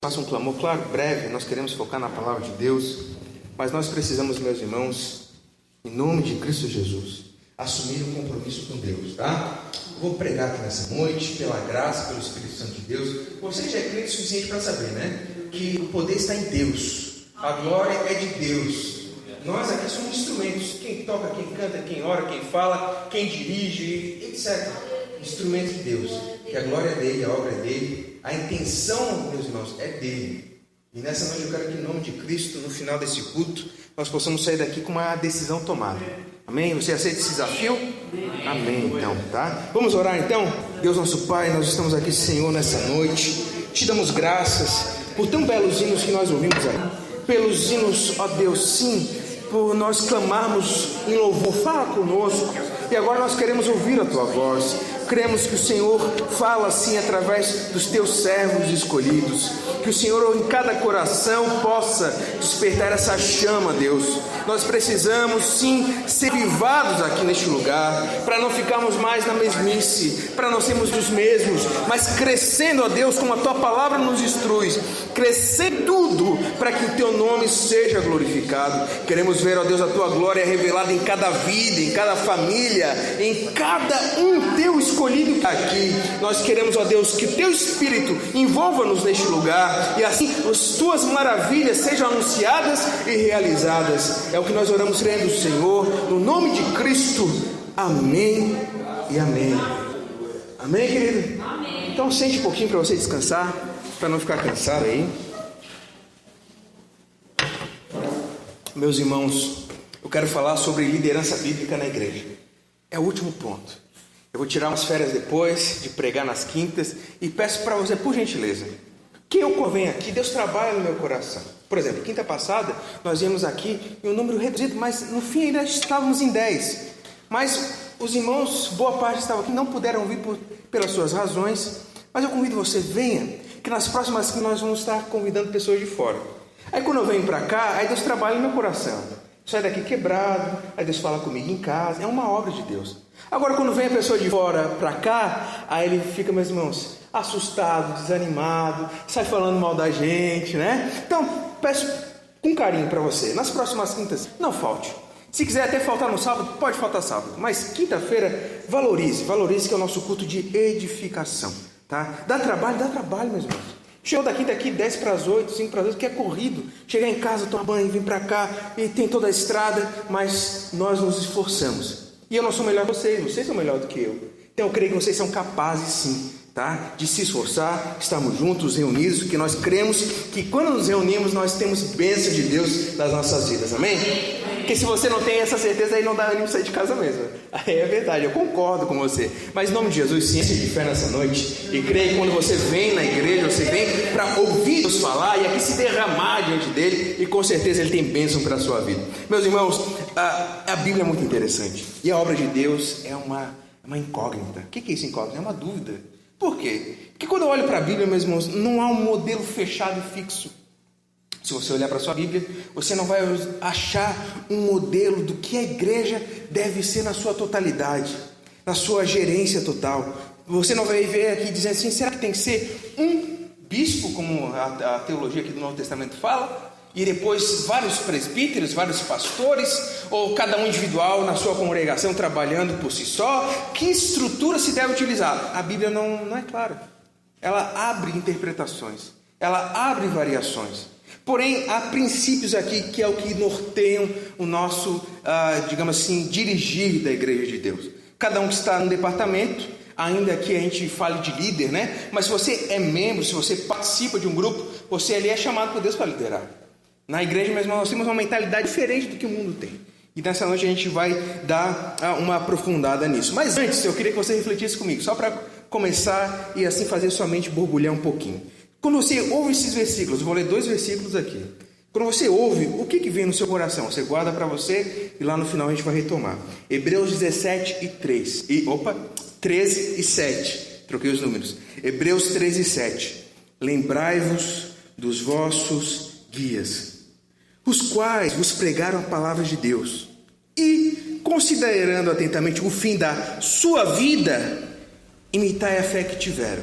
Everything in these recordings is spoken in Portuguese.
Faça um clamor, claro, breve, nós queremos focar na palavra de Deus, mas nós precisamos, meus irmãos, em nome de Cristo Jesus, assumir um compromisso com Deus, tá? Vou pregar aqui nessa noite, pela graça, pelo Espírito Santo de Deus. Você já é crente o suficiente para saber, né? Que o poder está em Deus, a glória é de Deus. Nós aqui somos instrumentos, quem toca, quem canta, quem ora, quem fala, quem dirige, etc. Instrumentos de Deus, que a glória é dele, a obra é dele, a intenção, meus irmãos, é dele. E nessa noite eu quero que, em nome de Cristo, no final desse culto, nós possamos sair daqui com uma decisão tomada. Amém? Você aceita esse desafio? Amém, então, tá? Vamos orar então? Deus nosso Pai, nós estamos aqui, Senhor, nessa noite. Te damos graças por tão belos hinos que nós ouvimos aí. Pelos hinos, ó Deus, sim, por nós clamarmos em louvor. Fala conosco. E agora nós queremos ouvir a Tua voz. Cremos que o Senhor fala assim através dos Teus servos escolhidos. Que o Senhor em cada coração possa despertar essa chama, Deus. Nós precisamos sim ser vivados aqui neste lugar, para não ficarmos mais na mesmice, para não sermos dos mesmos, mas crescendo, ó Deus, como a Tua palavra nos instrui, crescer tudo para que o Teu nome seja glorificado. Queremos ver, ó Deus, a Tua glória revelada em cada vida, em cada família, em cada um Teu escolhido aqui. Nós queremos, ó Deus, que o Teu Espírito envolva-nos neste lugar, e assim as Tuas maravilhas sejam anunciadas e realizadas. É o que nós oramos crendo, Senhor, no nome de Cristo. Amém e amém. Amém, querido? Amém. Então sente um pouquinho para você descansar, para não ficar cansado aí. Meus irmãos, eu quero falar sobre liderança bíblica na igreja. É o último ponto. Eu vou tirar umas férias depois de pregar nas quintas e peço para você, por gentileza, que eu convenha aqui, Deus trabalha no meu coração. Por exemplo, quinta passada, nós íamos aqui em um número reduzido, mas no fim ainda estávamos em 10. Mas os irmãos, boa parte estavam aqui, não puderam vir pelas suas razões. Mas eu convido você, venha, que nas próximas nós vamos estar convidando pessoas de fora. Aí quando eu venho para cá, aí Deus trabalha no meu coração. Sai daqui quebrado, aí Deus fala comigo em casa, é uma obra de Deus. Agora quando vem a pessoa de fora para cá, aí ele fica, meus irmãos, assustado, desanimado, sai falando mal da gente, né? Então, peço com carinho para você, nas próximas quintas, não falte. Se quiser até faltar no sábado, pode faltar sábado, mas quinta-feira, valorize que é o nosso culto de edificação, tá? Dá trabalho, meus irmãos. Chegou da quinta aqui, 10 para as 8, 5 para as 8, que é corrido. Chegar em casa, tomar banho, vir para cá, e tem toda a estrada, mas nós nos esforçamos. E eu não sou melhor que vocês são melhor do que eu. Então eu creio que vocês são capazes sim, tá? De se esforçar, estamos juntos, reunidos, porque nós cremos que quando nos reunimos, nós temos bênção de Deus nas nossas vidas, amém? Porque se você não tem essa certeza, aí não dá ânimo sair de casa mesmo. Aí é verdade, eu concordo com você. Mas em nome de Jesus, ciência de fé nessa noite. E creio que quando você vem na igreja, você vem para ouvir Deus falar e aqui se derramar diante dele. E com certeza ele tem bênção para a sua vida. Meus irmãos, a Bíblia é muito interessante. E a obra de Deus é uma incógnita. O que é isso incógnita? É uma dúvida. Por quê? Porque quando eu olho para a Bíblia, meus irmãos, não há um modelo fechado e fixo. Se você olhar para a sua Bíblia, você não vai achar um modelo do que a igreja deve ser na sua totalidade, na sua gerência total. Você não vai ver aqui dizendo assim, será que tem que ser um bispo, como a teologia aqui do Novo Testamento fala, e depois vários presbíteros, vários pastores, ou cada um individual na sua congregação trabalhando por si só? Que estrutura se deve utilizar? A Bíblia não é clara. Ela abre interpretações, ela abre variações. Porém, há princípios aqui que é o que norteiam o nosso, digamos assim, dirigir da igreja de Deus. Cada um que está num departamento, ainda que a gente fale de líder, né? Mas se você é membro, se você participa de um grupo, você ali é chamado por Deus para liderar. Na igreja mesmo nós temos uma mentalidade diferente do que o mundo tem. E nessa noite a gente vai dar uma aprofundada nisso. Mas antes, eu queria que você refletisse comigo, só para começar e assim fazer sua mente borbulhar um pouquinho. Quando você ouve esses versículos, eu vou ler 2 versículos aqui. Quando você ouve, o que vem no seu coração? Você guarda para você e lá no final a gente vai retomar. Hebreus 17 e 3. 13 e 7. Troquei os números. Hebreus 13 e 7. Lembrai-vos dos vossos guias, os quais vos pregaram a palavra de Deus, e, considerando atentamente o fim da sua vida, imitai a fé que tiveram.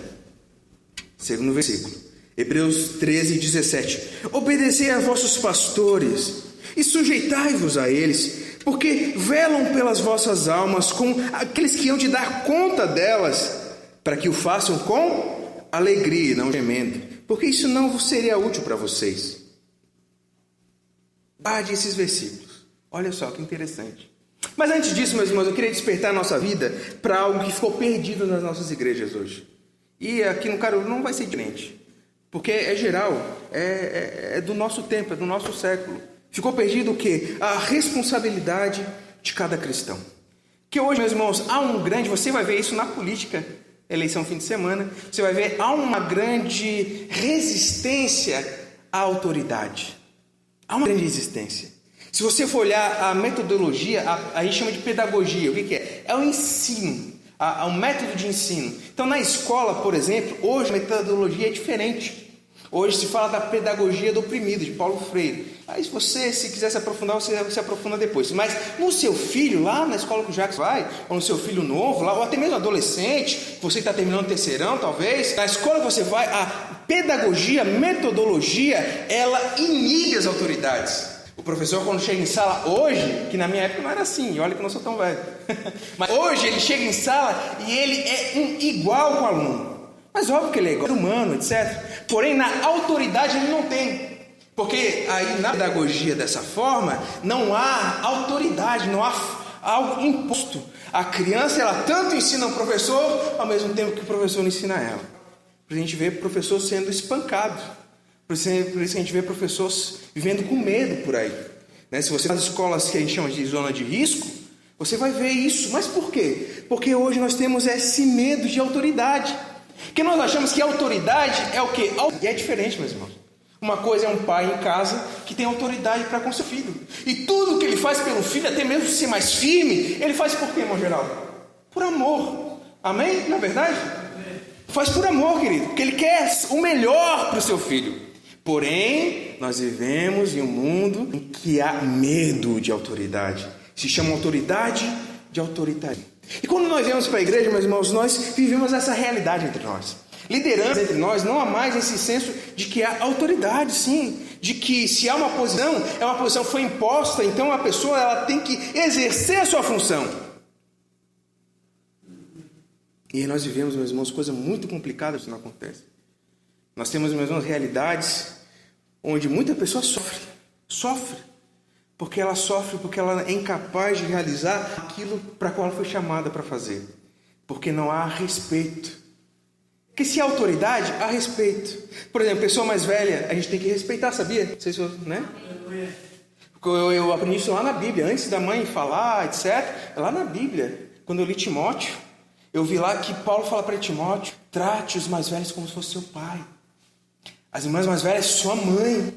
Segundo versículo. Hebreus 13:17. Obedecei a vossos pastores e sujeitai-vos a eles, porque velam pelas vossas almas como aqueles que hão de dar conta delas, para que o façam com alegria e não gemendo, porque isso não vos seria útil para vocês. Guarde esses versículos. Olha só que interessante. Mas antes disso, meus irmãos, eu queria despertar a nossa vida para algo que ficou perdido nas nossas igrejas hoje. E aqui no Caruaru não vai ser diferente, porque é geral, é do nosso tempo, é do nosso século. Ficou perdido o quê? A responsabilidade de cada cristão. Que hoje, meus irmãos, você vai ver isso na política, eleição fim de semana, você vai ver, há uma grande resistência à autoridade. Há uma grande resistência. Se você for olhar a metodologia, a gente chama de pedagogia. O que é? É o ensino, o método de ensino. Então, na escola, por exemplo, hoje a metodologia é diferente. Hoje se fala da pedagogia do oprimido, de Paulo Freire. Aí, se quiser se aprofundar, você se aprofunda depois. Mas no seu filho, lá na escola que o Jacques vai, ou no seu filho novo, lá, ou até mesmo adolescente, você está terminando o terceirão, talvez, na escola que você vai, a pedagogia, a metodologia, ela inibe as autoridades. O professor, quando chega em sala hoje, que na minha época não era assim, olha que eu não sou tão velho, mas hoje ele chega em sala e ele é igual com o aluno. Mas óbvio que ele é igual, é humano, etc. Porém, na autoridade ele não tem. Porque aí na pedagogia dessa forma, não há autoridade, não há algo imposto. A criança, ela tanto ensina o professor, ao mesmo tempo que o professor não ensina ela. Por isso a gente vê professor sendo espancado. Por isso a gente vê professores vivendo com medo por aí. Se você faz escolas que a gente chama de zona de risco, você vai ver isso. Mas por quê? Porque hoje nós temos esse medo de autoridade. Porque nós achamos que autoridade é o quê? E é diferente, meus irmãos. Uma coisa é um pai em casa que tem autoridade para com seu filho. E tudo que ele faz pelo filho, até mesmo ser mais firme, ele faz por quê, irmão Geraldo? Por amor. Amém? Não é verdade? Faz por amor, querido. Porque ele quer o melhor para o seu filho. Porém, nós vivemos em um mundo em que há medo de autoridade. Se chama autoridade de autoritarismo. E quando nós viemos para a igreja, meus irmãos, nós vivemos essa realidade entre nós. Liderança entre nós, não há mais esse senso de que há autoridade, sim. De que se há uma posição, uma posição que foi imposta, então a pessoa ela tem que exercer a sua função. E nós vivemos, meus irmãos, coisa muito complicada isso não acontece. Nós temos, meus irmãos, realidades onde muita pessoa sofre, porque ela é incapaz de realizar aquilo para qual ela foi chamada para fazer, porque não há respeito. Porque se há autoridade, há respeito. Por exemplo, pessoa mais velha, a gente tem que respeitar, sabia? Não sei se né? Eu aprendi isso lá na Bíblia, antes da mãe falar, etc. Lá na Bíblia, quando eu li Timóteo, eu vi lá que Paulo fala para Timóteo: trate os mais velhos como se fosse seu pai. As irmãs mais velhas, sua mãe.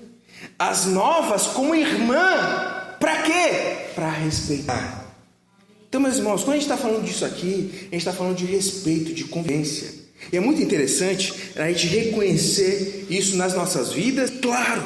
As novas, como irmã. Para quê? Para respeitar. Então, meus irmãos, quando a gente está falando disso aqui, a gente está falando de respeito, de convivência. E é muito interessante a gente reconhecer isso nas nossas vidas, claro,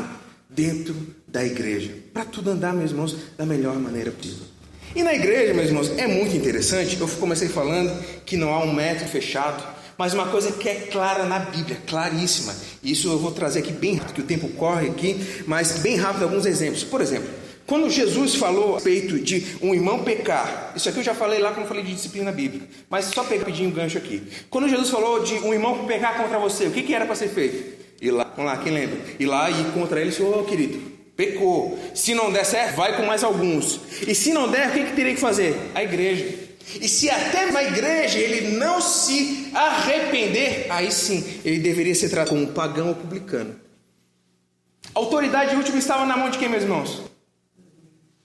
dentro da igreja. Para tudo andar, meus irmãos, da melhor maneira possível. E na igreja, meus irmãos, é muito interessante. Eu comecei falando que não há um método fechado, mas uma coisa que é clara na Bíblia, claríssima. Isso eu vou trazer aqui bem rápido, que o tempo corre aqui, mas bem rápido alguns exemplos. Por exemplo, quando Jesus falou a respeito de um irmão pecar, isso aqui eu já falei lá quando eu falei de disciplina bíblica, mas só pegar rapidinho o gancho aqui. Quando Jesus falou de um irmão pecar contra você, o que era para ser feito? Ir lá, vamos lá, quem lembra? Ir lá e ir contra ele, Senhor, querido, pecou. Se não der certo, vai com mais alguns. E se não der, o que teria que fazer? A igreja. E se até na igreja ele não se arrepender, aí sim, ele deveria ser tratado como um pagão ou publicano. A autoridade última estava na mão de quem, meus irmãos?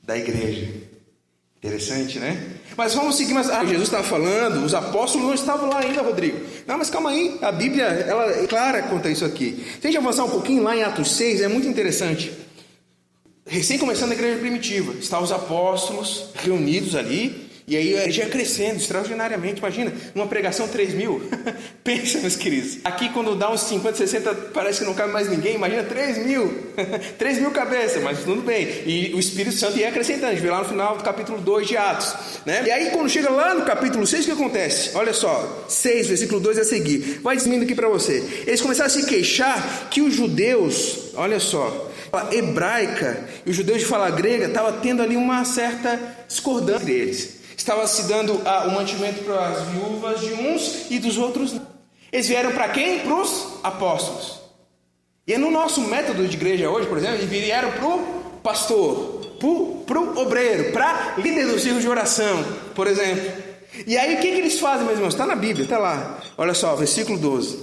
Da igreja. Interessante, né? Mas vamos seguir mais. Jesus estava falando, os apóstolos não estavam lá ainda, Rodrigo. Não, mas calma aí, a Bíblia ela é clara quanto a isso aqui. Se a gente avançar um pouquinho lá em Atos 6, é muito interessante. Recém começando a igreja primitiva, estavam os apóstolos reunidos ali, E aí a igreja ia crescendo extraordinariamente. Imagina, numa pregação 3.000. Pensa, meus queridos. Aqui quando dá uns 50, 60, parece que não cabe mais ninguém. Imagina 3.000. 3.000 cabeças, mas tudo bem. E o Espírito Santo ia acrescentando. A gente vê lá no final do capítulo 2 de Atos, né? E aí quando chega lá no capítulo 6, o que acontece? Olha só, 6, versículo 2 a seguir. Vai dizendo aqui para você. Eles começaram a se queixar que os judeus, olha só, a hebraica e os judeus de fala grega estavam tendo ali uma certa discordância entre eles. Estava se dando o mantimento para as viúvas de uns e dos outros não. Eles vieram para quem? Para os apóstolos. E é no nosso método de igreja hoje, por exemplo, eles vieram para o pastor, para o obreiro, para líder do círculo de oração, por exemplo. E aí o que eles fazem, meus irmãos? Está na Bíblia, está lá. Olha só, versículo 12.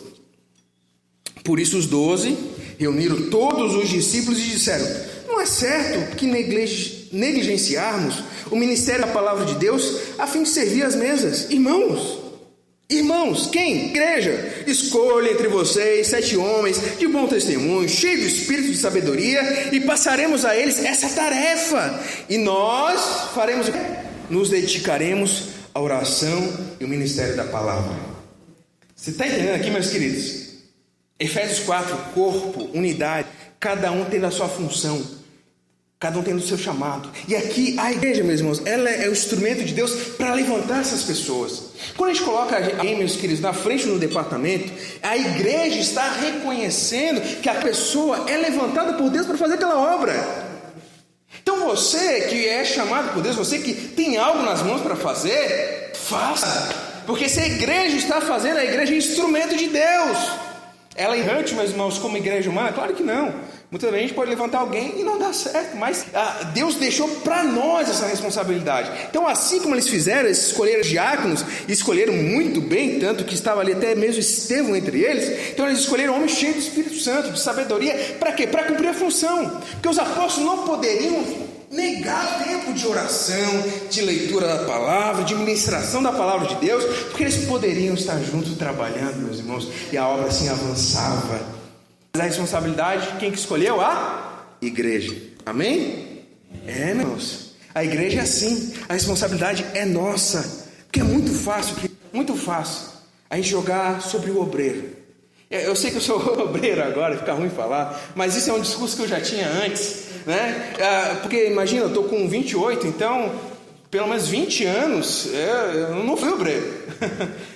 Por isso os 12 reuniram todos os discípulos e disseram: não é certo que negligenciarmos o ministério da palavra de Deus a fim de servir as mesas. Irmãos, quem? Igreja, escolha entre vocês 7 homens de bom testemunho, cheios de espírito de sabedoria, e passaremos a eles essa tarefa. E nós faremos o quê? Nos dedicaremos à oração e ao ministério da palavra. Você está entendendo aqui, meus queridos? Efésios 4, corpo, unidade, cada um tendo a sua função. Cada um tendo o seu chamado. E aqui a igreja, meus irmãos, ela é o instrumento de Deus para levantar essas pessoas. Quando a gente coloca alguém, meus queridos, na frente no departamento, a igreja está reconhecendo que a pessoa é levantada por Deus para fazer aquela obra. Então você que é chamado por Deus, você que tem algo nas mãos para fazer, faça. Porque se a igreja está fazendo, a igreja é instrumento de Deus. Ela é errante, meus irmãos, como igreja humana? Claro que não. Muitas vezes a gente pode levantar alguém e não dá certo, mas Deus deixou para nós essa responsabilidade. Então, assim como eles fizeram, eles escolheram diáconos, e escolheram muito bem, tanto que estava ali até mesmo Estevão entre eles. Então eles escolheram homens cheios do Espírito Santo, de sabedoria. Para quê? Para cumprir a função. Porque os apóstolos não poderiam negar tempo de oração, de leitura da palavra, de ministração da palavra de Deus, porque eles poderiam estar juntos trabalhando, meus irmãos, e a obra assim avançava. Mas a responsabilidade, quem que escolheu? A igreja. Amém? Meus irmãos, a igreja é assim, a responsabilidade é nossa, porque é muito fácil a gente jogar sobre o obreiro. Eu sei que eu sou obreiro agora, fica ruim falar, mas isso é um discurso que eu já tinha antes, né? Porque imagina, eu estou com 28, então pelo menos 20 anos eu não fui obreiro,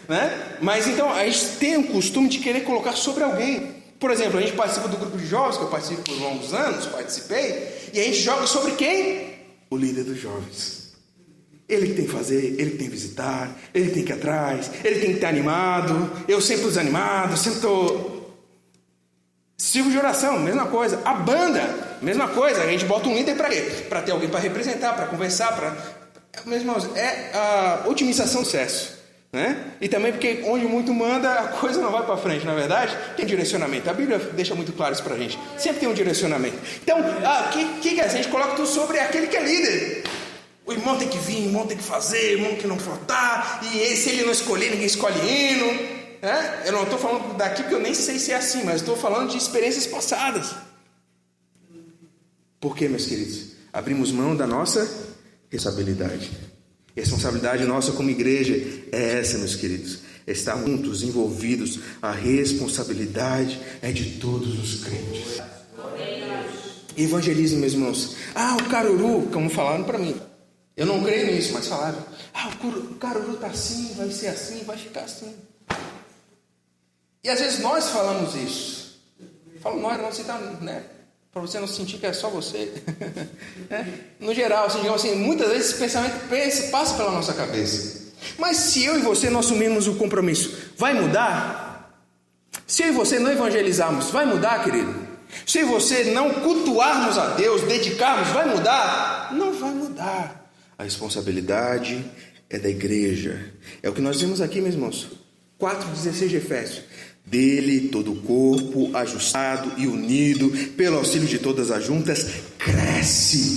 né? Mas então a gente tem o costume de querer colocar sobre alguém. Por exemplo, a gente participa do grupo de jovens, que eu participo por longos anos, participei, e a gente joga sobre quem? O líder dos jovens. Ele que tem que fazer, ele que tem que visitar, ele que tem que ir atrás, ele tem que estar animado. Eu sempre desanimado, sempre estou... Círculo de oração, mesma coisa. A banda, mesma coisa. A gente bota um líder para quê? Para ter alguém para representar, para conversar, é a otimização do sucesso, né? E também porque onde muito manda, a coisa não vai para frente, na verdade. Tem direcionamento. A Bíblia deixa muito claro isso para a gente. Sempre tem um direcionamento. Então, que a gente coloca tudo sobre aquele que é líder. O irmão tem que vir, o irmão tem que fazer, o irmão que não faltar, e se ele não escolher, ninguém escolhe hino, né? Eu não estou falando daqui porque eu nem sei se é assim, mas estou falando de experiências passadas. Por quê, meus queridos? Abrimos mão da nossa responsabilidade. Responsabilidade nossa como igreja é essa, meus queridos. Estar juntos, envolvidos. A responsabilidade é de todos os crentes. Evangelismo, meus irmãos. O caruru, como falaram para mim. Eu não creio nisso, mas falaram. O caruru está assim, vai ser assim, vai ficar assim. E às vezes nós falamos isso. Falo nós, não, você está, né? Para você não sentir que é só você. No geral, assim, muitas vezes esse pensamento passa pela nossa cabeça. Mas se eu e você não assumirmos o compromisso, vai mudar? Se eu e você não evangelizarmos, vai mudar, querido? Se eu e você não cultuarmos a Deus, dedicarmos, vai mudar? Não vai mudar. A responsabilidade é da igreja. É o que nós vemos aqui, meus irmãos. 4,16 de Efésios. Dele todo o corpo, ajustado e unido, pelo auxílio de todas as juntas, cresce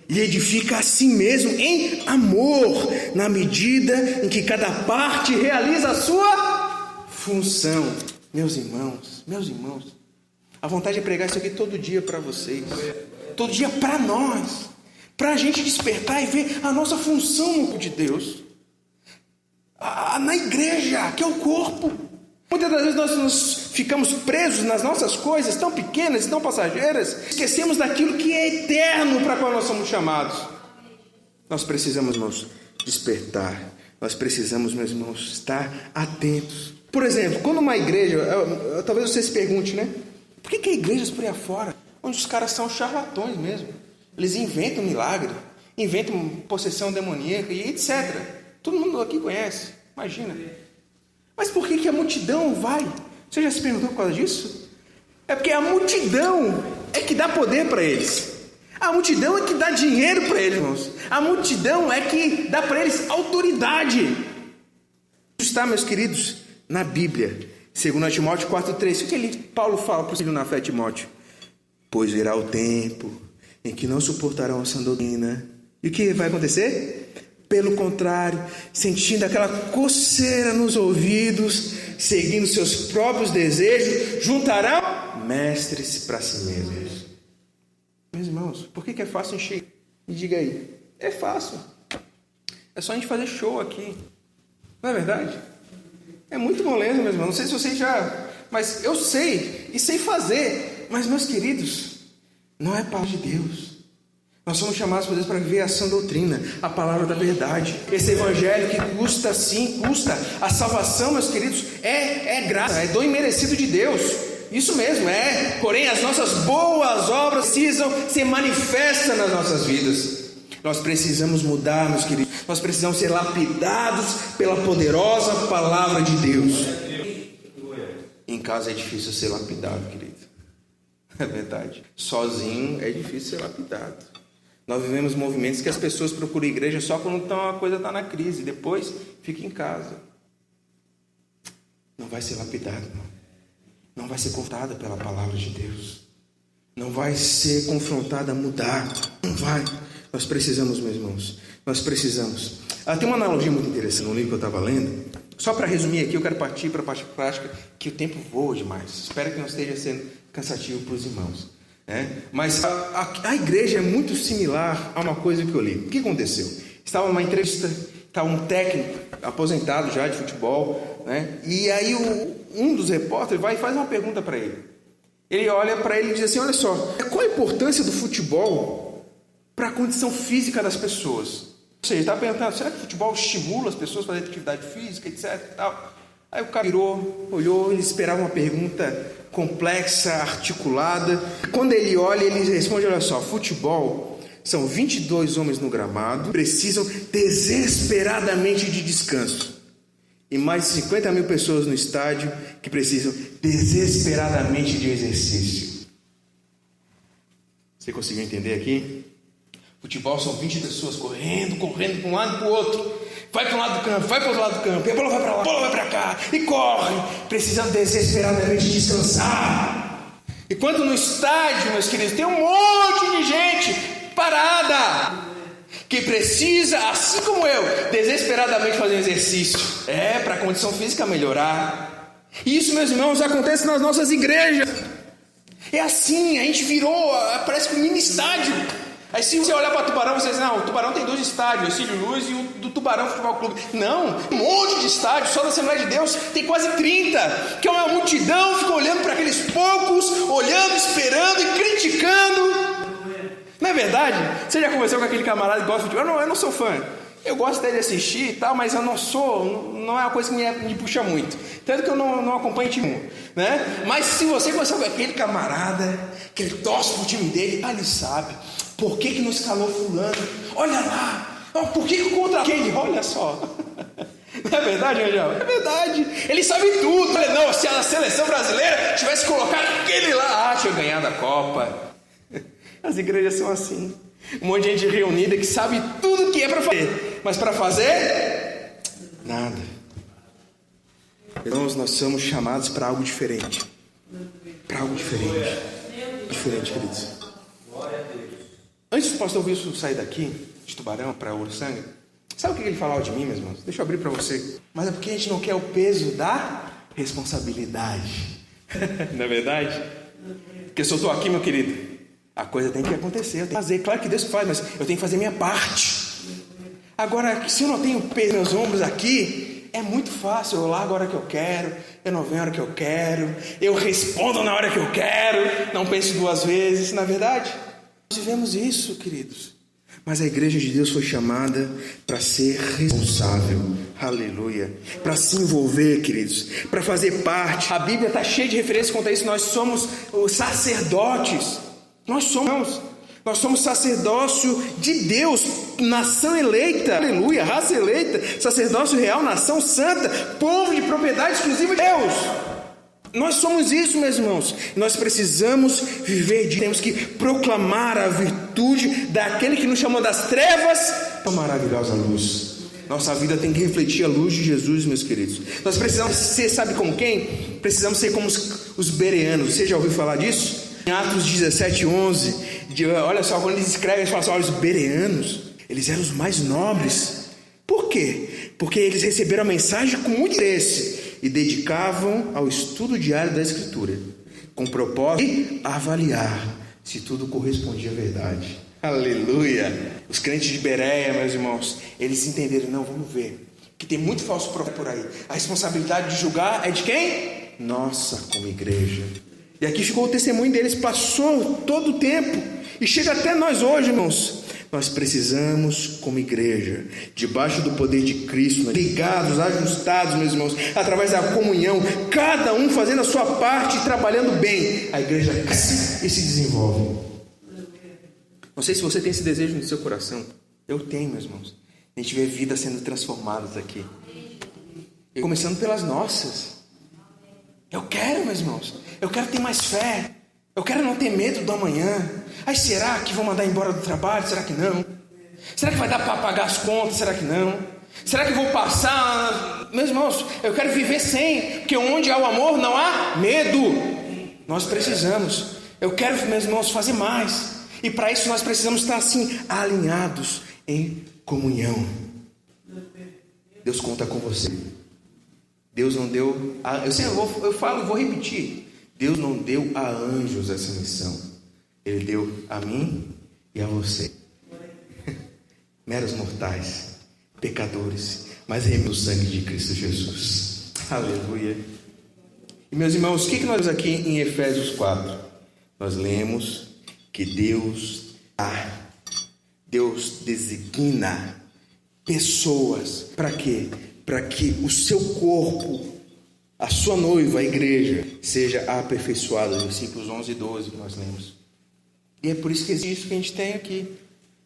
e edifica a si mesmo em amor, na medida em que cada parte realiza a sua função. Meus irmãos, a vontade é pregar isso aqui todo dia para vocês, todo dia para nós, para a gente despertar e ver a nossa função no corpo de Deus, na igreja, que é o corpo. Muitas das vezes nós nos ficamos presos nas nossas coisas tão pequenas e tão passageiras, esquecemos daquilo que é eterno para qual nós somos chamados. Nós precisamos, irmãos, despertar. Nós precisamos, meus irmãos, estar atentos. Por exemplo, quando uma igreja, talvez você se pergunte, né? Por que igrejas por aí afora, onde os caras são charlatões mesmo? Eles inventam milagre, inventam possessão demoníaca e etc. Todo mundo aqui conhece, imagina. Mas por que a multidão vai? Você já se perguntou por causa disso? É porque a multidão é que dá poder para eles. A multidão é que dá dinheiro para eles, irmãos. A multidão é que dá para eles autoridade. Isso está, meus queridos, na Bíblia. 2 Timóteo 4,3. O que Paulo fala para o filho na fé, Timóteo? Pois virá o tempo em que não suportarão a sã doutrina. E o que vai acontecer? Pelo contrário, sentindo aquela coceira nos ouvidos, seguindo seus próprios desejos, juntarão mestres para si mesmos. Meus irmãos, por que é fácil encher? Me diga aí. É fácil. É só a gente fazer show aqui. Não é verdade? É muito moleza, meus irmãos. Não sei se vocês já... Mas eu sei, e sei fazer. Mas, meus queridos, não é palavra de Deus. Nós somos chamados por Deus para viver a sã doutrina, a palavra da verdade. Esse evangelho que custa, sim, custa. A salvação, meus queridos, é graça, é dom imerecido de Deus. Isso mesmo, Porém, as nossas boas obras precisam ser manifestas nas nossas vidas. Nós precisamos mudar, meus queridos. Nós precisamos ser lapidados pela poderosa palavra de Deus. Em casa é difícil ser lapidado, querido. É verdade. Sozinho é difícil ser lapidado. Nós vivemos movimentos que as pessoas procuram igreja só quando a coisa está na crise. Depois fica em casa. Não vai ser lapidado, irmão. Não vai ser confrontada pela palavra de Deus. Não vai ser confrontada a mudar. Não vai. Nós precisamos, meus irmãos. Nós precisamos. Tem uma analogia muito interessante no livro que eu estava lendo. Só para resumir aqui, eu quero partir para a parte prática, que o tempo voa demais. Espero que não esteja sendo cansativo para os irmãos. Mas a igreja é muito similar a uma coisa que eu li. O que aconteceu? Estava numa entrevista, estava um técnico aposentado já de futebol, e aí um dos repórteres vai e faz uma pergunta para ele. Ele olha para ele e diz assim: olha só, qual a importância do futebol para a condição física das pessoas? Ou seja, ele estava perguntando, será que o futebol estimula as pessoas a fazer atividade física, etc. E tal? Aí o cara virou, olhou, ele esperava uma pergunta complexa, articulada. Quando ele olha, ele responde: olha só, futebol são 22 homens no gramado, precisam desesperadamente de descanso. E mais de 50 mil pessoas no estádio que precisam desesperadamente de exercício. Você conseguiu entender aqui? Futebol são 20 pessoas correndo para um lado e para o outro. Vai para um lado do campo, vai para o outro lado do campo, e a bola vai para lá, a bola vai para cá, e corre, precisando desesperadamente descansar. Enquanto no estádio, meus queridos, tem um monte de gente parada, que precisa, assim como eu, desesperadamente fazer exercício. Para a condição física melhorar. E isso, meus irmãos, acontece nas nossas igrejas. É assim, a gente virou, parece que um mini estádio. Aí se você olhar para Tubarão, você diz: não, o Tubarão tem 2 estádios, o Cílio Luz e o do Tubarão Futebol Clube. Não, um monte de estádios, só da Assembleia de Deus tem quase 30, que é uma multidão, fica olhando para aqueles poucos, olhando, esperando e criticando. Não é verdade? Você já conversou com aquele camarada que gosta de futebol? Eu não sou fã. Eu gosto até de assistir e tal, mas eu não é uma coisa que me puxa muito. Tanto que eu não acompanho time, Mas se você conversar com aquele camarada, que ele torce pro time dele, ele sabe. Por que não escalou fulano? Olha lá. Por que contra aquele? Olha só. Não é verdade, Angel? É verdade. Ele sabe tudo. Não, se a seleção brasileira tivesse colocado aquele lá, tinha ganhado a Copa. As igrejas são assim. Um monte de gente reunida que sabe tudo que é para fazer. Mas para fazer, nada. Irmãos, nós somos chamados para algo diferente. Para algo diferente. Diferente, queridos. Antes do pastor Wilson sair daqui, de Tubarão para Uruçanga, sabe o que ele falava de mim, meus irmãos? Deixa eu abrir para você. Mas é porque a gente não quer o peso da responsabilidade. Não é verdade? Porque se eu estou aqui, meu querido, A coisa tem que acontecer, eu tenho que fazer. Claro que Deus faz, mas eu tenho que fazer minha parte. Agora, se eu não tenho peso nos ombros aqui, é muito fácil. Eu largo a hora que eu quero, eu não venho a hora que eu quero, eu respondo na hora que eu quero, não penso duas vezes. Na verdade, nós vivemos isso, queridos. Mas a igreja de Deus foi chamada para ser responsável, aleluia, para se envolver, queridos, para fazer parte. A Bíblia está cheia de referências quanto a isso. Nós somos os sacerdotes, nós somos sacerdócio de Deus, nação eleita, aleluia, raça eleita, sacerdócio real, nação santa, povo de propriedade exclusiva de Deus. Nós somos isso, meus irmãos. Nós precisamos viver, temos que proclamar a virtude daquele que nos chamou das trevas para a maravilhosa luz. Nossa vida tem que refletir a luz de Jesus, meus queridos. Nós precisamos ser, sabe como quem? Precisamos ser como os bereanos. Você já ouviu falar disso? Em Atos 17:11, olha só, quando eles escrevem, eles falam assim: olha, os bereanos, eles eram os mais nobres. Por quê? Porque eles receberam a mensagem com muito interesse e dedicavam ao estudo diário da Escritura, com o propósito de avaliar se tudo correspondia à verdade. Aleluia! Os crentes de Bereia, meus irmãos, eles entenderam: não, vamos ver, que tem muito falso profeta por aí. A responsabilidade de julgar é de quem? Nossa, como igreja. E aqui ficou o testemunho deles, passou todo o tempo e chega até nós hoje, irmãos. Nós precisamos, como igreja, debaixo do poder de Cristo, ligados, ajustados, meus irmãos, através da comunhão, cada um fazendo a sua parte e trabalhando bem, a igreja cresce e se desenvolve. Não sei se você tem esse desejo no seu coração. Eu tenho, meus irmãos. A gente vê vidas sendo transformadas aqui, e começando pelas nossas. Eu quero, meus irmãos, eu quero ter mais fé, eu quero não ter medo do amanhã. Ai, será que vão mandar embora do trabalho? Será que não? Será que vai dar para pagar as contas? Será que não? Será que vou passar? Meus irmãos, eu quero viver sem, porque onde há o amor não há medo. Nós precisamos, eu quero, meus irmãos, fazer mais, e para isso nós precisamos estar assim, alinhados em comunhão. Deus conta com você. Deus não deu, eu falo e vou repetir, Deus não deu a anjos essa missão, Ele deu a mim e a você, meros mortais, pecadores, mas remiu o sangue de Cristo Jesus, aleluia. E meus irmãos, o que nós vemos aqui em Efésios 4? Nós lemos que Deus designa pessoas, para quê? Para que o seu corpo, a sua noiva, a igreja, seja aperfeiçoada. Versículos 11 e 12 que nós lemos. E é por isso que existe isso que a gente tem aqui.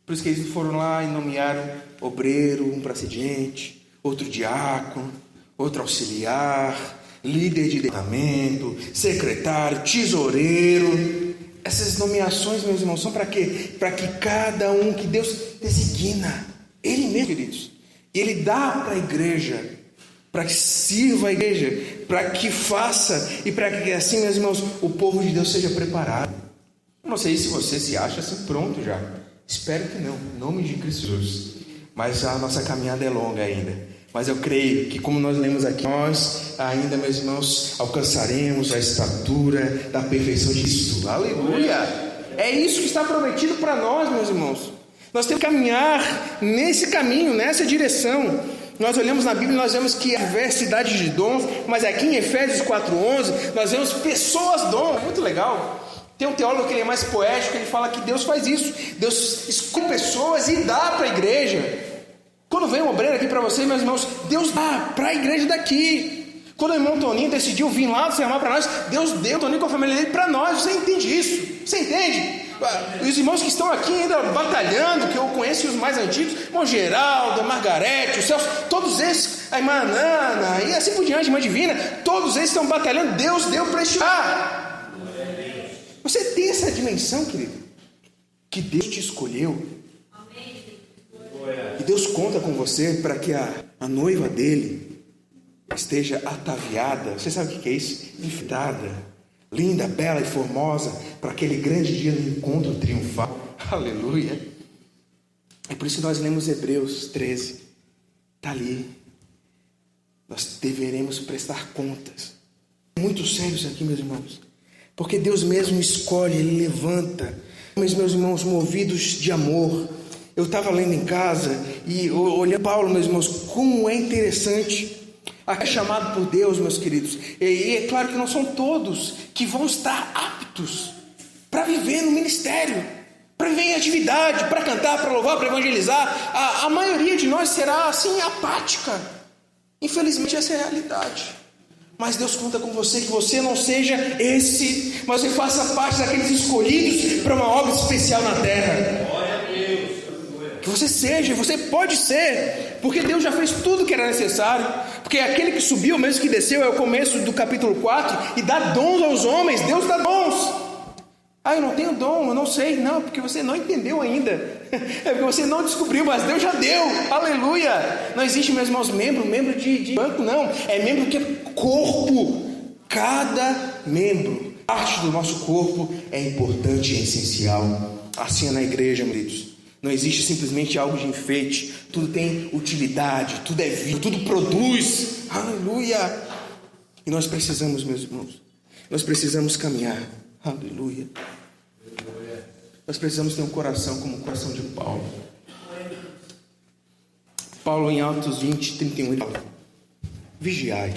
Por isso que eles foram lá e nomearam obreiro, um pracidente, outro diácono, outro auxiliar, líder de departamento, secretário, tesoureiro. Essas nomeações, meus irmãos, são para quê? Para que cada um que Deus designa, Ele mesmo, queridos, Ele dá para a igreja, para que sirva a igreja, para que faça, e para que assim, meus irmãos, o povo de Deus seja preparado. Eu não sei se você se acha assim pronto já, espero que não, em nome de Cristo Jesus, mas a nossa caminhada é longa ainda, mas eu creio que, como nós lemos aqui, nós ainda, meus irmãos, alcançaremos a estatura da perfeição de Cristo. Aleluia! É isso que está prometido para nós, meus irmãos. Nós temos que caminhar nesse caminho, nessa direção. Nós olhamos na Bíblia e nós vemos que há diversidade de dons, mas aqui em Efésios 4:11 nós vemos pessoas dons, muito legal. Tem um teólogo que ele é mais poético, ele fala que Deus faz isso, Deus escolhe pessoas e dá para a igreja. Quando vem um obreiro aqui para você, meus irmãos, Deus dá para a igreja daqui. Quando o irmão Toninho decidiu vir lá do Sermão para nós, Deus deu o Toninho com a família dele para nós. Você entende isso? Você entende? Os irmãos que estão aqui ainda batalhando, que eu conheço os mais antigos, o irmão Geraldo, a Margarete, o Celso, todos esses, a irmã Nana e assim por diante, a irmã Divina, todos eles estão batalhando. Deus deu para estirar. Você tem essa dimensão, querido, que Deus te escolheu, e Deus conta com você para que a noiva dele esteja ataviada. Você sabe o que é isso? Enfeitada, linda, bela e formosa, para aquele grande dia do encontro triunfal. Aleluia. É por isso que nós lemos Hebreus 13. Está ali. Nós deveremos prestar contas. É muito sério isso aqui, meus irmãos, porque Deus mesmo escolhe, Ele levanta. Mas, meus irmãos, movidos de amor. Eu estava lendo em casa e olhando Paulo, meus irmãos, como é interessante. É chamado por Deus, meus queridos. E é claro que não são todos que vão estar aptos para viver no ministério, para viver em atividade, para cantar, para louvar, para evangelizar. A maioria de nós será assim apática. Infelizmente essa é a realidade. Mas Deus conta com você, que você não seja esse, mas você faça parte daqueles escolhidos para uma obra especial na terra. Glória a Deus. Que você seja, você pode ser, porque Deus já fez tudo que era necessário. Porque aquele que subiu, mesmo que desceu, é o começo do capítulo 4, e dá dons aos homens. Deus dá dons. Ah, eu não tenho dom, eu não sei. Não, porque você não entendeu ainda. É porque você não descobriu, mas Deus já deu. Aleluia. Não existe, meus irmãos, membro de banco, não. É membro que é corpo. Cada membro, parte do nosso corpo, é importante e é essencial. Assim é na igreja, queridos. Não existe simplesmente algo de enfeite. Tudo tem utilidade, tudo é vida, tudo produz. Aleluia. E nós precisamos, meus irmãos, nós precisamos caminhar. Aleluia. Nós precisamos ter um coração como o coração de Paulo. Paulo em Atos 20, 31, ele fala: vigiai,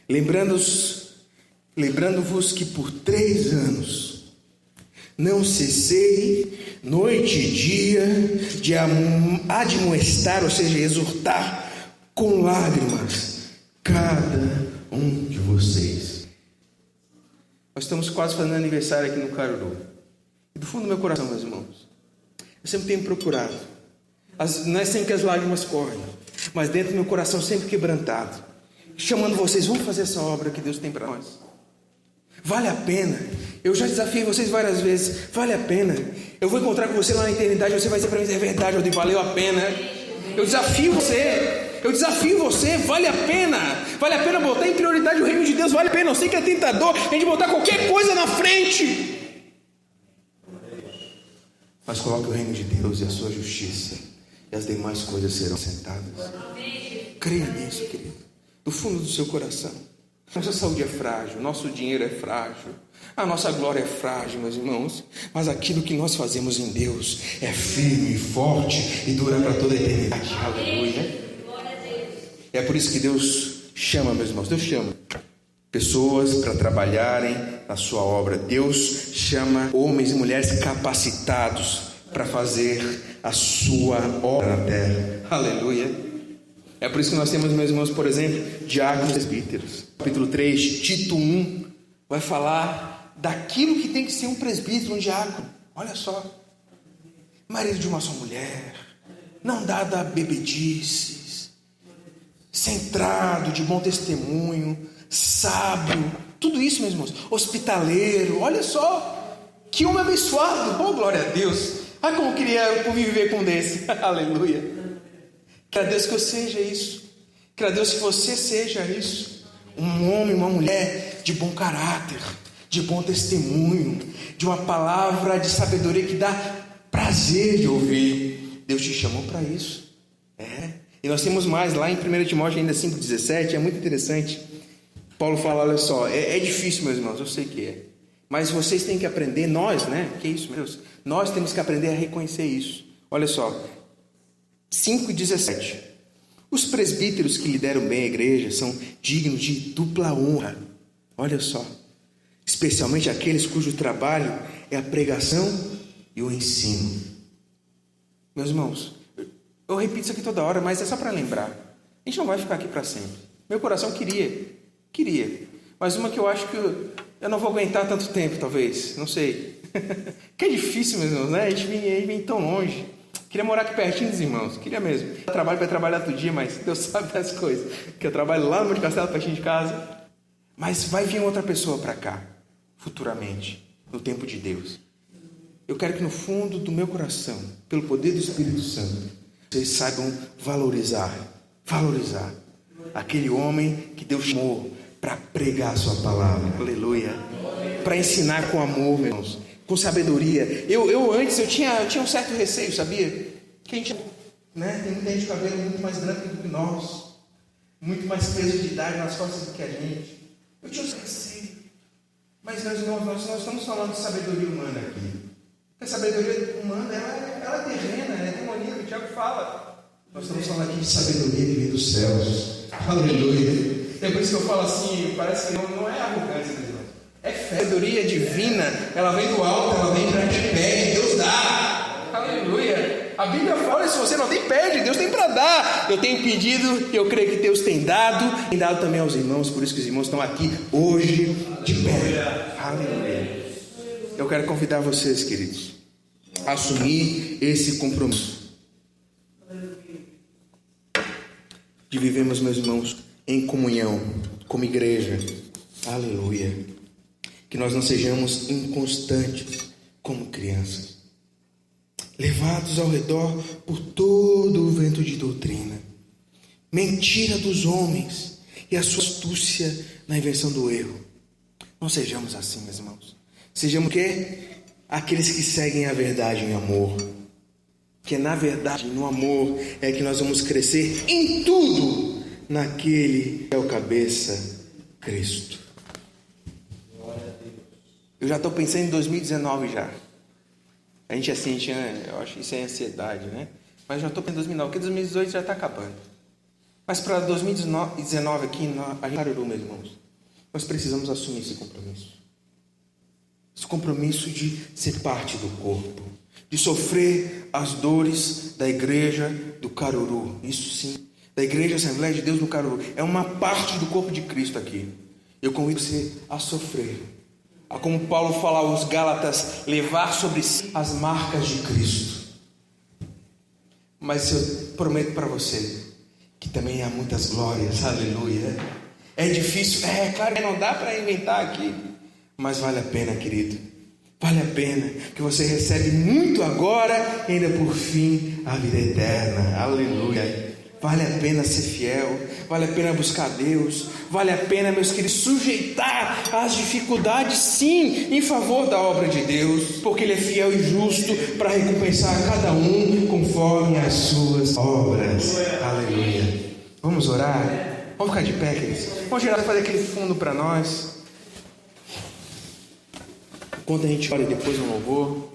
lembrando-vos que por 3 anos não cessei noite e dia de admoestar, ou seja, exortar com lágrimas cada um de vocês. Nós estamos quase fazendo aniversário aqui no Caruru. E do fundo do meu coração, meus irmãos, eu sempre tenho procurado. Não é sempre que as lágrimas correm, mas dentro do meu coração sempre quebrantado, chamando vocês: vamos fazer essa obra que Deus tem para nós. Vale a pena. Eu já desafiei vocês várias vezes. Vale a pena. Eu vou encontrar com você lá na eternidade. Você vai dizer para mim: é verdade, eu digo, valeu a pena. Eu desafio você. Vale a pena. Vale a pena botar em prioridade o reino de Deus. Vale a pena. Eu sei que é tentador a gente botar qualquer coisa na frente, mas coloque o reino de Deus e a sua justiça, e as demais coisas serão acrescentadas. Creia nisso, querido, do fundo do seu coração. Nossa saúde é frágil, nosso dinheiro é frágil, a nossa glória é frágil, meus irmãos, mas aquilo que nós fazemos em Deus é firme e forte e dura para toda a eternidade. Aleluia. É por isso que Deus chama, meus irmãos, Deus chama pessoas para trabalharem na sua obra. Deus chama homens e mulheres capacitados para fazer a sua obra na terra. Aleluia. É por isso que nós temos, meus irmãos, por exemplo, diáconos e presbíteros. Capítulo 3, Tito 1, vai falar daquilo que tem que ser um presbítero, um diácono. Olha só: marido de uma só mulher, não dado a bebedices, centrado, de bom testemunho, sábio, tudo isso, meus irmãos, hospitaleiro. Olha só, que homem abençoado. Oh, glória a Deus. Ah, como eu queria viver com um desse. Aleluia. Quero a Deus que eu seja isso. Quero a Deus que você seja isso. Um homem, uma mulher de bom caráter, de bom testemunho, de uma palavra de sabedoria que dá prazer de ouvir. Deus te chamou para isso. E nós temos mais lá em 1 Timóteo ainda 5,17. É muito interessante. Paulo fala: olha só, é difícil, meus irmãos, eu sei que é, mas vocês têm que aprender, nós, que isso, meu Deus, nós temos que aprender a reconhecer isso. Olha só, 5,17. Os presbíteros que lideram bem a igreja são dignos de dupla honra. Olha só, especialmente aqueles cujo trabalho é a pregação e o ensino. Meus irmãos, eu repito isso aqui toda hora, mas é só para lembrar. A gente não vai ficar aqui para sempre. Meu coração queria, mas uma que eu acho que eu não vou aguentar tanto tempo, talvez, não sei. Que é difícil, meus irmãos, né? A gente vem tão longe. Queria morar aqui pertinho dos irmãos, queria mesmo. Eu trabalho para trabalhar todo dia, mas Deus sabe das coisas. Que eu trabalho lá no Monte Castelo, pertinho de casa. Mas vai vir outra pessoa para cá, futuramente, no tempo de Deus. Eu quero que no fundo do meu coração, pelo poder do Espírito Santo, vocês saibam valorizar aquele homem que Deus chamou para pregar a sua palavra. Aleluia. Para ensinar com amor, meus irmãos, com sabedoria. Eu antes tinha um certo receio, sabia? Que a gente, tem muita gente de cabelo muito mais branco do que nós, muito mais peso de idade nas costas do que a gente. Eu tinha um certo receio. Mas, meus irmãos, nós não estamos falando de sabedoria humana aqui. Porque a sabedoria humana, ela é terrena, é demoníaca, o Tiago fala. Nós estamos falando aqui de sabedoria que vem dos céus. Aleluia. É por isso que eu falo assim, parece que não é arrogância, meus irmãos. É fé. A sabedoria divina, ela vem do alto, ela vem para quem pede, Deus dá. Aleluia. A Bíblia fala, se você não tem, pede, Deus tem para dar. Eu tenho pedido, eu creio que Deus tem dado também aos irmãos, por isso que os irmãos estão aqui hoje de pé. Aleluia. Eu quero convidar vocês, queridos, a assumir esse compromisso de vivermos, meus irmãos, em comunhão, como igreja. Aleluia. Que nós não sejamos inconstantes como crianças, levados ao redor por todo o vento de doutrina, mentira dos homens e a sua astúcia na invenção do erro. Não sejamos assim, meus irmãos. Sejamos o quê? Aqueles que seguem a verdade em amor. Que na verdade, no amor, é que nós vamos crescer em tudo naquele que é o cabeça, Cristo. Eu já estou pensando em 2019 já. A gente assim, eu acho que isso é ansiedade, né? Mas já estou pensando em 2019, porque 2018 já está acabando. Mas para 2019 aqui, a gente parou, meus irmãos. Nós precisamos assumir esse compromisso. Esse compromisso de ser parte do corpo, de sofrer as dores da igreja do Caruru. Isso sim, da igreja Assembleia de Deus do Caruru. É uma parte do corpo de Cristo aqui. Eu convido você a sofrer. A, como Paulo fala aos Gálatas, levar sobre si as marcas de Cristo. Mas eu prometo para você que também há muitas glórias. Aleluia. É difícil, claro que não dá para inventar aqui. Mas vale a pena, querido. Vale a pena, que você recebe muito agora e ainda por fim a vida eterna. Aleluia. Vale a pena ser fiel, vale a pena buscar Deus, vale a pena, meus queridos, sujeitar as dificuldades, sim, em favor da obra de Deus, porque Ele é fiel e justo para recompensar a cada um conforme as suas obras. Aleluia. Vamos orar? Vamos ficar de pé, queridos. Vamos gerar, fazer aquele fundo para nós. Enquanto a gente ora e depois no louvor.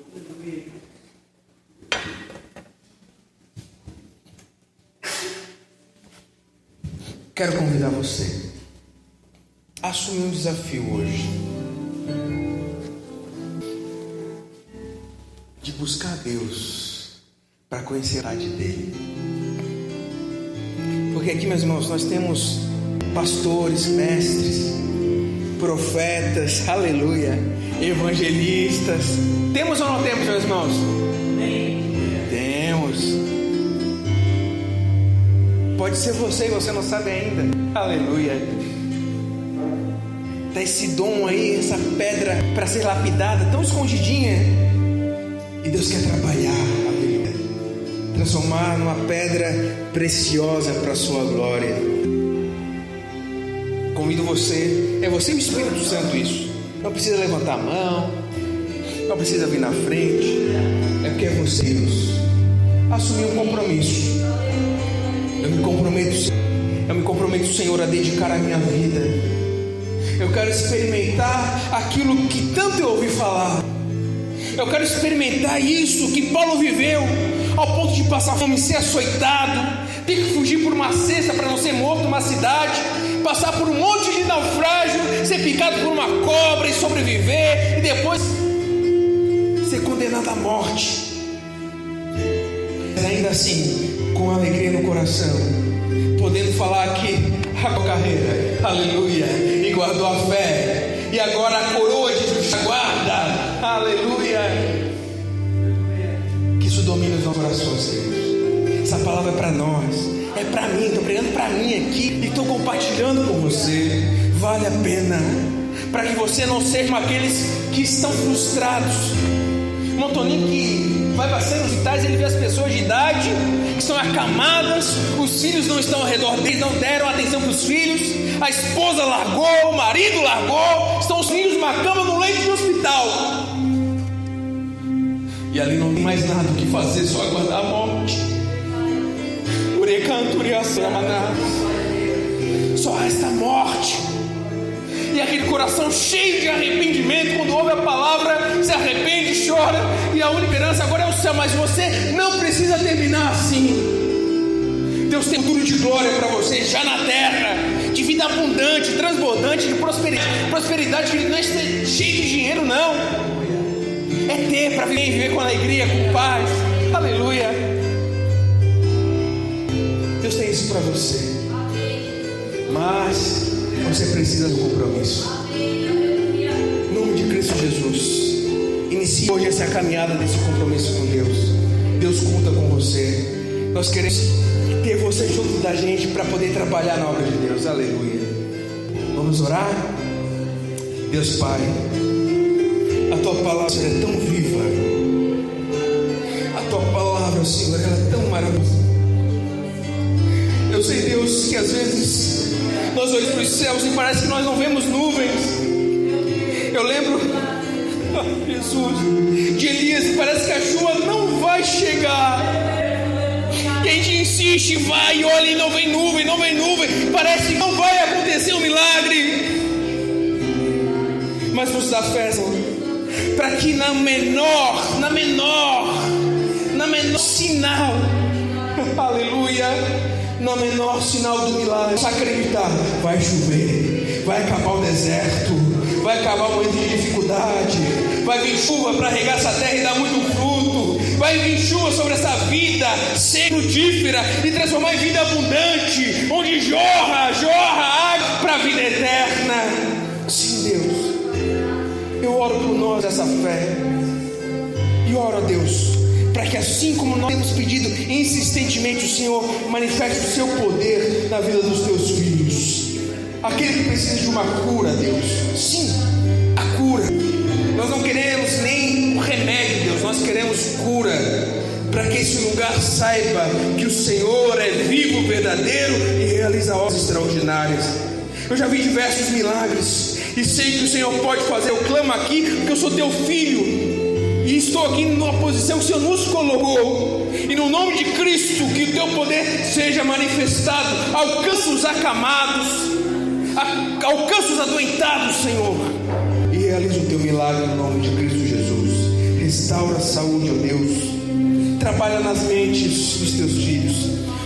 Quero convidar você a assumir um desafio hoje. De buscar Deus para conhecer a verdade dEle. Porque aqui, meus irmãos, nós temos pastores, mestres, profetas, aleluia, evangelistas. Temos ou não temos, meus irmãos? Temos. Pode ser você e você não sabe ainda. Aleluia. Está esse dom aí, essa pedra para ser lapidada, tão escondidinha. E Deus quer trabalhar, aleluia, transformar numa pedra preciosa para a sua glória. Convido você, é você e o Espírito Santo isso. Não precisa levantar a mão, não precisa vir na frente. É porque é você, Deus, assumir um compromisso. Eu me comprometo, Senhor, a dedicar a minha vida. Eu quero experimentar aquilo que tanto eu ouvi falar. Eu quero experimentar isso que Paulo viveu, ao ponto de passar fome, ser açoitado, ter que fugir por uma cesta para não ser morto numa cidade, passar por um monte de naufrágio, ser picado por uma cobra e sobreviver, e depois ser condenado à morte. Mas ainda assim, com alegria no coração, podendo falar que a carreira, aleluia, e guardou a fé, e agora a coroa de justiça guarda, aleluia. Que isso domine os nossos corações, queridos. Essa palavra é para nós, é para mim, estou pregando para mim aqui, e estou compartilhando com você. Vale a pena, para que você não seja aqueles que estão frustrados. Montoninho que vai passando os hospitais, ele vê as pessoas de idade que estão acamadas, os filhos não estão ao redor deles, não deram atenção para os filhos, a esposa largou, o marido largou, estão os filhos numa cama no leito de hospital, e ali não tem mais nada o que fazer, só aguardar a morte. Só resta a morte. e aquele coração cheio de arrependimento, quando ouve a palavra, se arrepende, chora, e a única esperança agora é o céu. Mas você não precisa terminar assim. Deus tem futuro de glória para você, já na terra, de vida abundante, transbordante, de prosperidade que não é cheio de dinheiro, não. É ter para viver com alegria, com paz. Aleluia. Deus tem isso para você. Mas você precisa do compromisso. Em nome de Cristo Jesus, inicie hoje essa caminhada desse compromisso com Deus. Deus conta com você. Nós queremos ter você junto da gente para poder trabalhar na obra de Deus. Aleluia. Vamos orar? Deus Pai, a Tua palavra é tão viva. A Tua palavra, Senhor, ela é tão maravilhosa. Eu sei, Deus, que às vezes nós olhamos para os céus e parece que nós não vemos nuvens. Eu lembro, Jesus, de Elias, e parece que a chuva não vai chegar. E a gente insiste, vai e olha e não vem nuvem, não vem nuvem. Parece que não vai acontecer um milagre. Mas nos dá fé, Senhor, para que na menor sinal, aleluia, no menor sinal do milagre, acreditar, vai chover, vai acabar o deserto, vai acabar o momento de dificuldade, vai vir chuva para regar essa terra e dar muito fruto, vai vir chuva sobre essa vida ser frutífera e transformar em vida abundante, onde jorra água para a vida eterna. Sim, Deus, eu oro por nós essa fé, e oro a Deus para que, assim como nós temos pedido insistentemente, o Senhor manifeste o seu poder na vida dos teus filhos. Aquele que precisa de uma cura, Deus, sim, a cura. Nós não queremos nem o remédio, Deus, nós queremos cura, para que esse lugar saiba que o Senhor é vivo, verdadeiro e realiza obras extraordinárias. Eu já vi diversos milagres e sei que o Senhor pode fazer. Eu clamo aqui porque eu sou teu filho e estou aqui numa posição que o Senhor nos colocou, e no nome de Cristo, que o teu poder seja manifestado. Alcança os acamados, alcança os adoentados, Senhor, e realiza o teu milagre no nome de Cristo Jesus. Restaura a saúde, ó Deus, trabalha nas mentes dos teus filhos.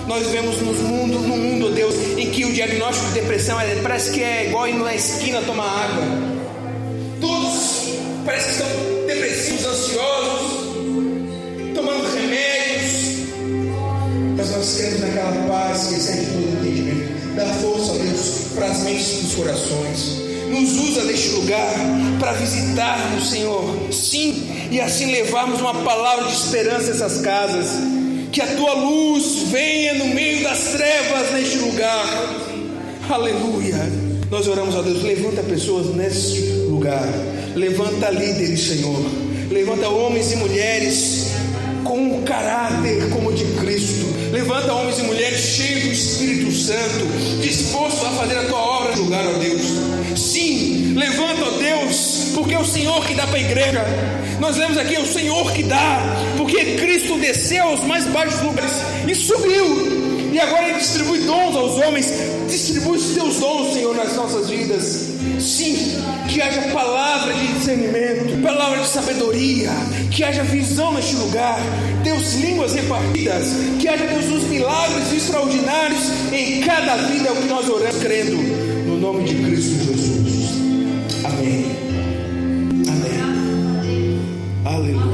Nós vivemos no mundo, ó Deus, em que o diagnóstico de depressão parece que é igual ir na esquina tomar água. Todos parece que estão depressivos, ansiosos, tomando remédios. Mas nós queremos naquela paz que excede todo entendimento. Dá força, ó Deus, para as mentes dos corações. Nos usa neste lugar para visitarmos, Senhor, sim, e assim levarmos uma palavra de esperança a essas casas. Que a tua luz venha no meio das trevas neste lugar. Aleluia. Nós oramos a Deus, levanta pessoas neste lugar, levanta líderes, Senhor, levanta homens e mulheres com um caráter como o de Cristo, levanta homens e mulheres cheios do Espírito Santo, dispostos a fazer a tua obra no lugar, ó Deus. Sim, levanta, ó Deus, porque é o Senhor que dá para a igreja. Nós lemos aqui, é o Senhor que dá, porque Cristo desceu aos mais baixos lugares e subiu. E agora Ele distribui dons aos homens. Distribui os teus dons, Senhor, nas nossas vidas. Sim, que haja palavra de discernimento, palavra de sabedoria, que haja visão neste lugar. Deus, línguas repartidas, que haja, Deus, os milagres extraordinários em cada vida. É o que nós oramos crendo no nome de Cristo Jesus. Amém. Amém. Aleluia.